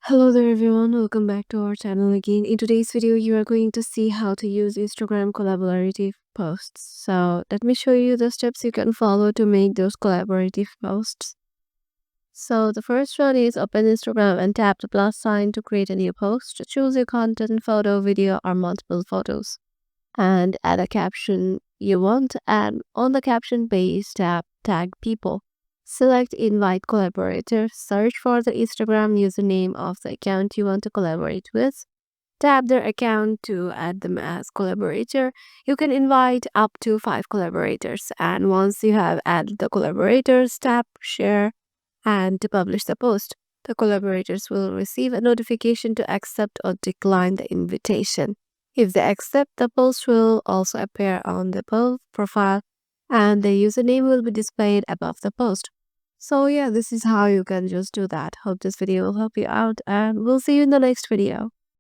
Hello there everyone, welcome back to our channel again. In today's video, you are going to see how to use Instagram collaborative posts. So let me show you the steps you can follow to make those collaborative posts. So the first one is open Instagram and tap the plus sign to create a new post. Choose your content, photo, video, or multiple photos. And add a caption you want to add. On the caption page, tag people. Select invite collaborator. Search for the Instagram username of the account you want to collaborate with. Tap their account to add them as collaborator. You can invite up to 5 collaborators. And once you have added the collaborators, tap share and to publish the post. The collaborators will receive a notification to accept or decline the invitation. If they accept, the post will also appear on the profile and the username will be displayed above the post. So yeah, this is how you can just do that. Hope this video will help you out and we'll see you in the next video.